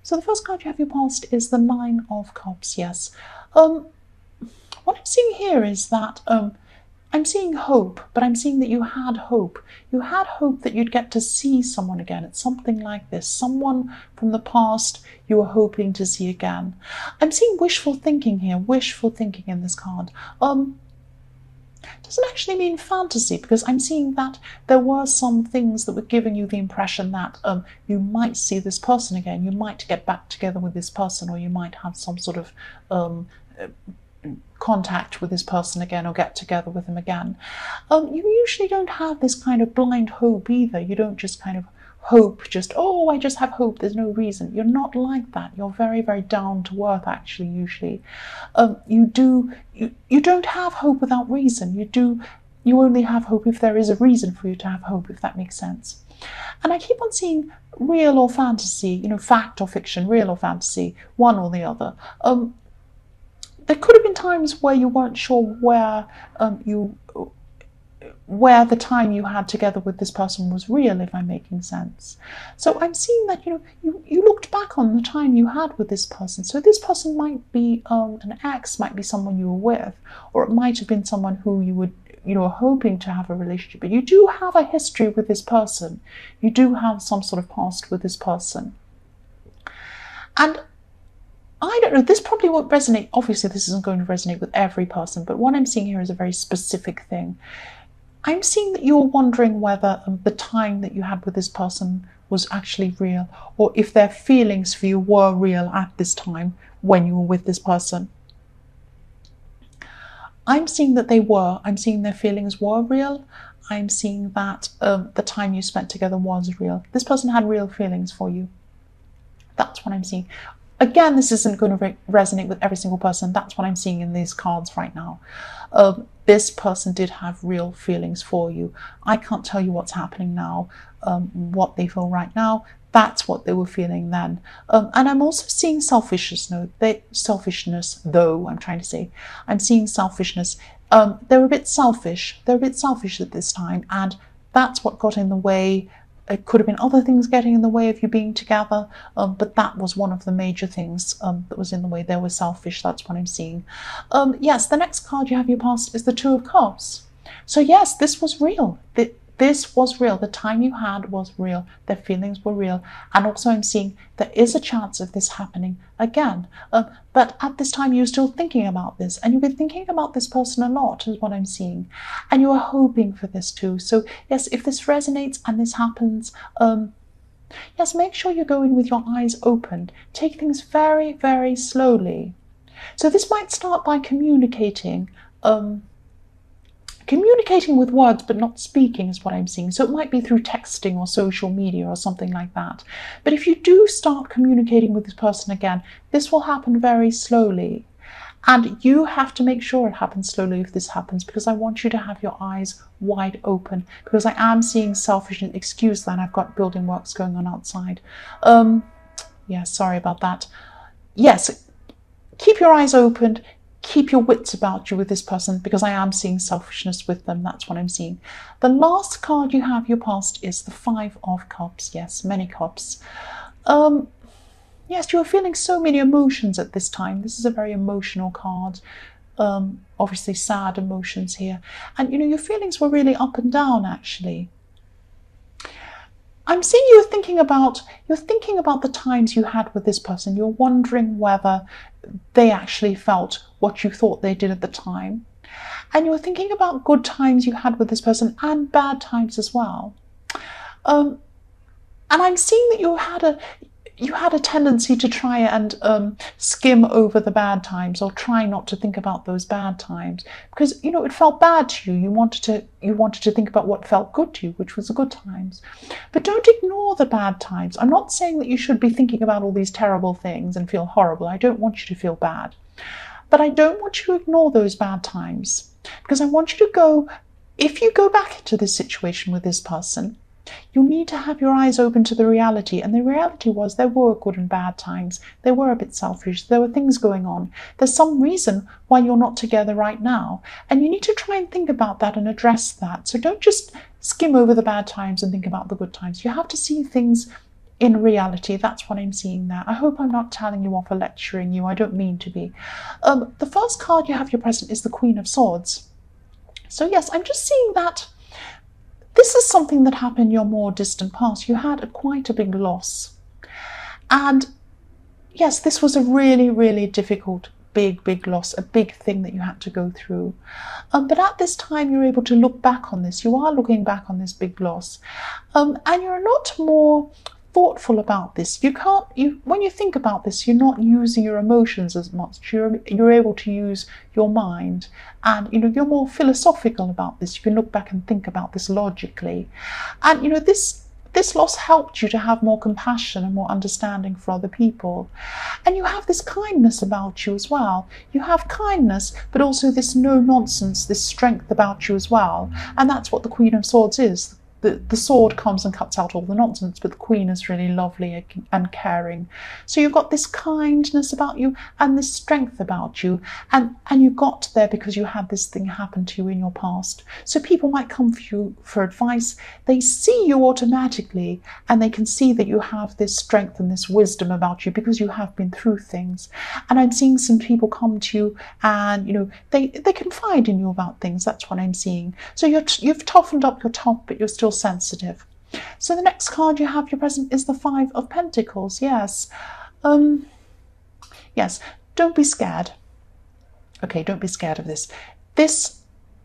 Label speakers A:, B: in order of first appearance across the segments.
A: So the first card you have your past is the Nine of Cups, yes. What I'm seeing here is that I'm seeing hope, but I'm seeing that you had hope. You had hope that you'd get to see someone again. It's something like this. Someone from the past you were hoping to see again. I'm seeing wishful thinking here, wishful thinking in this card. Doesn't actually mean fantasy, because I'm seeing that there were some things that were giving you the impression that you might see this person again. You might get back together with this person, or you might have some sort of contact with this person again, or get together with him again. You usually don't have this kind of blind hope either. You don't just kind of hope, just, oh, I just have hope, there's no reason. You're not like that. You're very, very down to earth, actually, usually. You don't have hope without reason. You only have hope if there is a reason for you to have hope, if that makes sense. And I keep on seeing real or fantasy, fact or fiction, real or fantasy, one or the other. There could have been times where you weren't sure where the time you had together with this person was real, if I'm making sense. So I'm seeing that you looked back on the time you had with this person. So this person might be an ex, might be someone you were with, or it might have been someone who you would hoping to have a relationship. But you do have a history with this person. You do have some sort of past with this person. And I don't know, this probably won't resonate. Obviously, this isn't going to resonate with every person, but what I'm seeing here is a very specific thing. I'm seeing that you're wondering whether the time that you had with this person was actually real, or if their feelings for you were real at this time when you were with this person. I'm seeing that they were. I'm seeing their feelings were real. I'm seeing that the time you spent together was real. This person had real feelings for you. That's what I'm seeing. Again, this isn't going to resonate with every single person. That's what I'm seeing in these cards right now. This person did have real feelings for you. I can't tell you what's happening now, what they feel right now. That's what they were feeling then. And I'm also seeing selfishness, though, I'm trying to say. I'm seeing selfishness. They're a bit selfish. They're a bit selfish at this time, and that's what got in the way. It could have been other things getting in the way of you being together, but that was one of the major things that was in the way. They were selfish, that's what I'm seeing. Yes, the next card you have in your past is the Two of Cups. So yes, this was real. This was real. The time you had was real. Their feelings were real. And also I'm seeing there is a chance of this happening again. But at this time you're still thinking about this. And you've been thinking about this person a lot is what I'm seeing. And you are hoping for this too. So yes, if this resonates and this happens, yes, make sure you go in with your eyes open. Take things very, very slowly. So this might start by communicating with words but not speaking is what I'm seeing. So it might be through texting or social media or something like that. But if you do start communicating with this person again, this will happen very slowly. And you have to make sure it happens slowly if this happens, because I want you to have your eyes wide open, because I am seeing selfishness. Excuse that, I've got building works going on outside. Yeah, sorry about that. Yes, keep your eyes open. Keep your wits about you with this person, because I am seeing selfishness with them. That's what I'm seeing. The last card you have your past is the Five of Cups. Yes, many cups. Yes, you're feeling so many emotions at this time. This is a very emotional card. Obviously sad emotions here. And your feelings were really up and down, actually. I'm seeing you're thinking about the times you had with this person. You're wondering whether they actually felt what you thought they did at the time. And you're thinking about good times you had with this person and bad times as well. And I'm seeing that you had a tendency to try and skim over the bad times, or try not to think about those bad times, because it felt bad to you. You wanted to think about what felt good to you, which was the good times. But don't ignore the bad times. I'm not saying that you should be thinking about all these terrible things and feel horrible. I don't want you to feel bad. But I don't want you to ignore those bad times, because I want you to go, if you go back into this situation with this person, you need to have your eyes open to the reality. And the reality was there were good and bad times. They were a bit selfish. There were things going on. There's some reason why you're not together right now. And you need to try and think about that and address that. So don't just skim over the bad times and think about the good times. You have to see things in reality. That's what I'm seeing there. I hope I'm not telling you off or lecturing you. I don't mean to be. The first card you have your present is the Queen of Swords. So yes, I'm just seeing that this is something that happened in your more distant past. You had quite a big loss. And yes, this was a really, really difficult, big loss, a big thing that you had to go through. But at this time, you're able to look back on this. You are looking back on this big loss. And you're a lot more thoughtful about this. When you think about this, you're not using your emotions as much. You're able to use your mind, and you're more philosophical about this. You can look back and think about this logically, and this loss helped you to have more compassion and more understanding for other people. And you have this kindness about you as well. You have kindness, but also this no nonsense, this strength about you as well. And that's what the Queen of Swords is. The sword comes and cuts out all the nonsense, but the Queen is really lovely and caring. So you've got this kindness about you and this strength about you, and you got there because you had this thing happen to you in your past. So people might come for you for advice. They see you automatically, and they can see that you have this strength and this wisdom about you because you have been through things. And I'm seeing some people come to you, and they confide in you about things. That's what I'm seeing. So you've toughened up your top, but you're still sensitive. So the next card you have your present is the Five of Pentacles. Yes. Yes, don't be scared. Okay, don't be scared of this.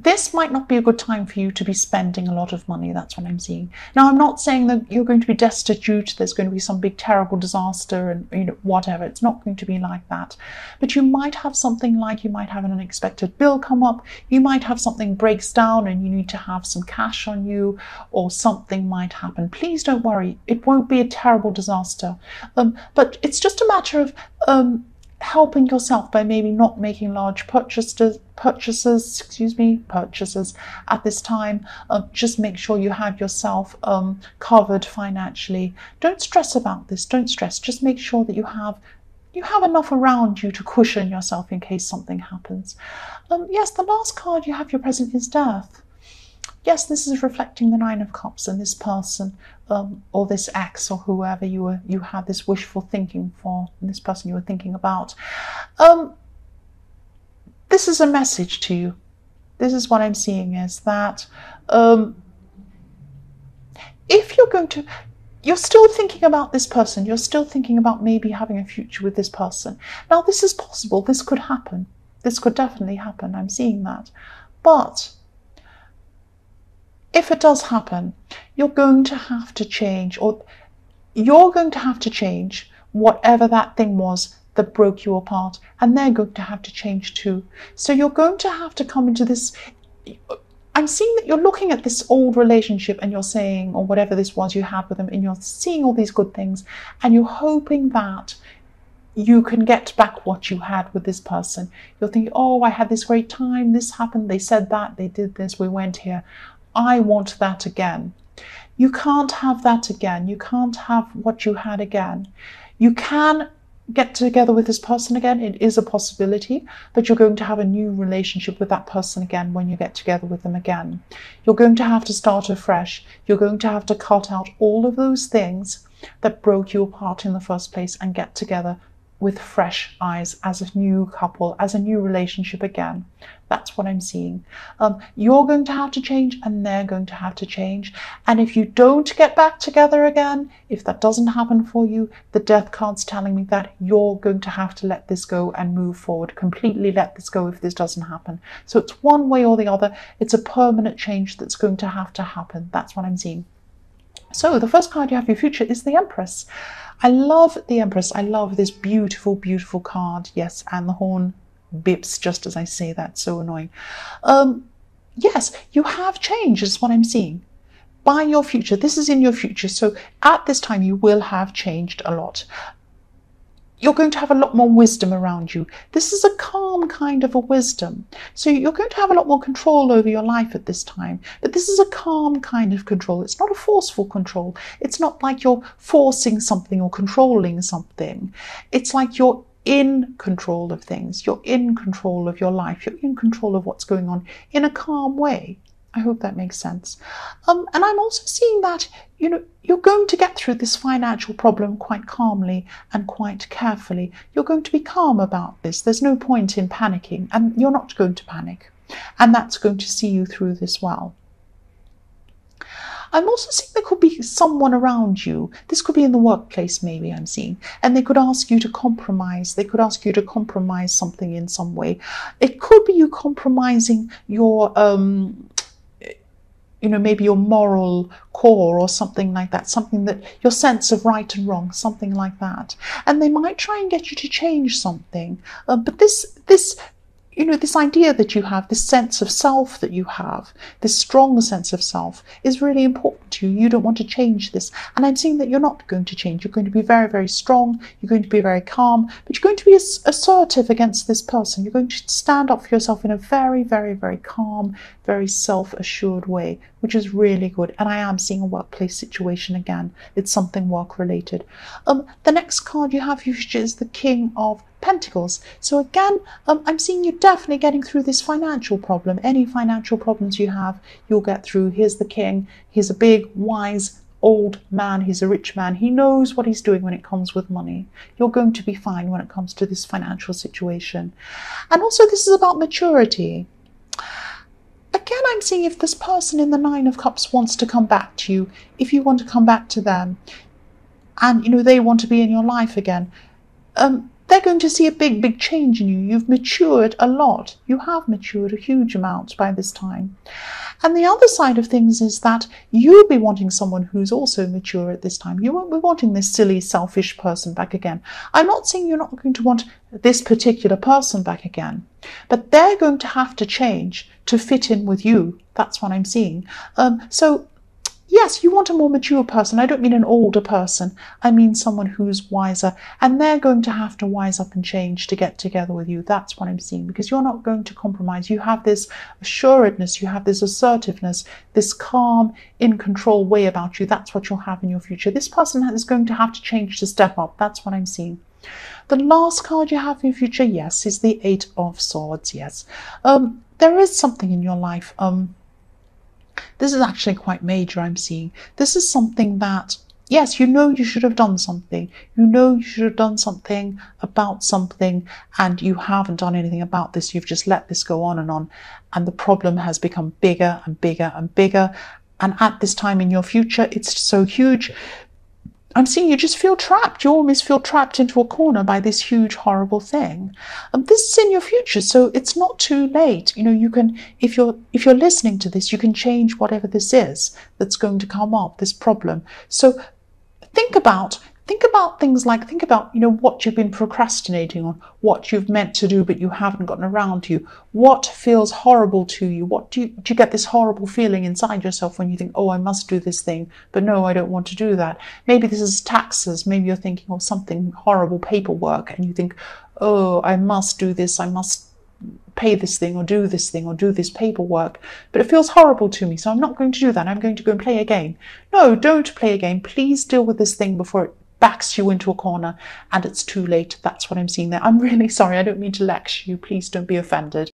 A: This might not be a good time for you to be spending a lot of money. That's what I'm seeing. Now, I'm not saying that you're going to be destitute, there's going to be some big terrible disaster and whatever. It's not going to be like that. But you might have something like, you might have an unexpected bill come up. You might have something breaks down and you need to have some cash on you, or something might happen. Please don't worry. It won't be a terrible disaster. But it's just a matter of helping yourself by maybe not making large purchases at this time. Just make sure you have yourself covered financially. Don't stress about this. Don't stress. Just make sure that you have enough around you to cushion yourself in case something happens. Yes, the last card you have your present is Death. Yes, this is reflecting the Nine of Cups and this person, or this ex, or whoever you had this wishful thinking for, and this person you were thinking about. This is a message to you. This is what I'm seeing, is that if you're still thinking about this person, you're still thinking about maybe having a future with this person. Now, this is possible. This could happen. This could definitely happen. I'm seeing that. But if it does happen, you're going to have to change, or you're going to have to change whatever that thing was that broke you apart, and they're going to have to change too. So you're going to have to come into this. I'm seeing that you're looking at this old relationship and you're saying, or whatever this was you had with them, and you're seeing all these good things, and you're hoping that you can get back what you had with this person. You're thinking, oh, I had this great time, this happened, they said that, they did this, we went here. I want that again. You can't have that again. You can't have what you had again. You can get together with this person again. It is a possibility, but you're going to have a new relationship with that person again when you get together with them again. You're going to have to start afresh. You're going to have to cut out all of those things that broke you apart in the first place and get together with fresh eyes as a new couple, as a new relationship again. That's what I'm seeing. You're going to have to change, and they're going to have to change. And if you don't get back together again, if that doesn't happen for you, the Death card's telling me that you're going to have to let this go and move forward. Completely let this go if this doesn't happen. So it's one way or the other. It's a permanent change that's going to happen. That's what I'm seeing. So the first card you have for your future is the Empress. I love the Empress. I love this beautiful, beautiful card. Yes, and the horn bips just as I say that. So annoying. Yes, you have changed is what I'm seeing. By your future. This is in your future. So at this time, you will have changed a lot. You're going to have a lot more wisdom around you. This is a calm kind of a wisdom. So you're going to have a lot more control over your life at this time. But this is a calm kind of control. It's not a forceful control. It's not like you're forcing something or controlling something. It's like you're in control of things. You're in control of your life. You're in control of what's going on in a calm way. I hope that makes sense. And I'm also seeing that, you're going to get through this financial problem quite calmly and quite carefully. You're going to be calm about this. There's no point in panicking, and you're not going to panic. And that's going to see you through this well. I'm also seeing there could be someone around you. This could be in the workplace, maybe, I'm seeing. And they could ask you to compromise. They could ask you to compromise something in some way. It could be you compromising your maybe your moral core or something like that, something that your sense of right and wrong, something like that. And they might try and get you to change something. But this idea that you have, this sense of self that you have, this strong sense of self is really important to you. You don't want to change this. And I'm seeing that you're not going to change. You're going to be very, very strong. You're going to be very calm, but you're going to be assertive against this person. You're going to stand up for yourself in a very, very, very calm, very self-assured way, which is really good. And I am seeing a workplace situation again. It's something work-related. The next card you have is the King of Pentacles. So again, I'm seeing you definitely getting through this financial problem. Any financial problems you have, you'll get through. Here's the king. He's a big, wise, old man. He's a rich man. He knows what he's doing when it comes with money. You're going to be fine when it comes to this financial situation. And also, this is about maturity. Again, I'm seeing if this person in the Nine of Cups wants to come back to you, if you want to come back to them, and they want to be in your life again, they're going to see a big, big change in you. You've matured a lot. You have matured a huge amount by this time. And the other side of things is that you'll be wanting someone who's also mature at this time. You won't be wanting this silly, selfish person back again. I'm not saying you're not going to want this particular person back again, but they're going to have to change to fit in with you. That's what I'm seeing. So yes, you want a more mature person. I don't mean an older person. I mean someone who's wiser. And they're going to have to wise up and change to get together with you. That's what I'm seeing, because you're not going to compromise. You have this assuredness, you have this assertiveness, this calm, in control way about you. That's what you'll have in your future. This person is going to have to change to step up. That's what I'm seeing. The last card you have in your future, yes, is the Eight of Swords. Yes. There is something in your life. This is actually quite major, I'm seeing. This is something that, yes, you should have done something. You should have done something about something, and you haven't done anything about this. You've just let this go on. And the problem has become bigger and bigger and bigger. And at this time in your future, it's so huge. I'm seeing you just feel trapped. You almost feel trapped into a corner by this huge, horrible thing. This is in your future, so it's not too late. You can, if you're listening to this, you can change whatever this is that's going to come up, this problem. So think about things like, what you've been procrastinating on, what you've meant to do but you haven't gotten around to. What feels horrible to you? What do you get this horrible feeling inside yourself when you think, oh, I must do this thing, but no, I don't want to do that. Maybe this is taxes. Maybe you're thinking of something horrible, paperwork, and you think, oh, I must do this. I must pay this thing or do this thing or do this paperwork, but it feels horrible to me, so I'm not going to do that. I'm going to go and play a game. No, don't play a game. Please deal with this thing before it backs you into a corner and it's too late. That's what I'm seeing there. I'm really sorry. I don't mean to lecture you. Please don't be offended.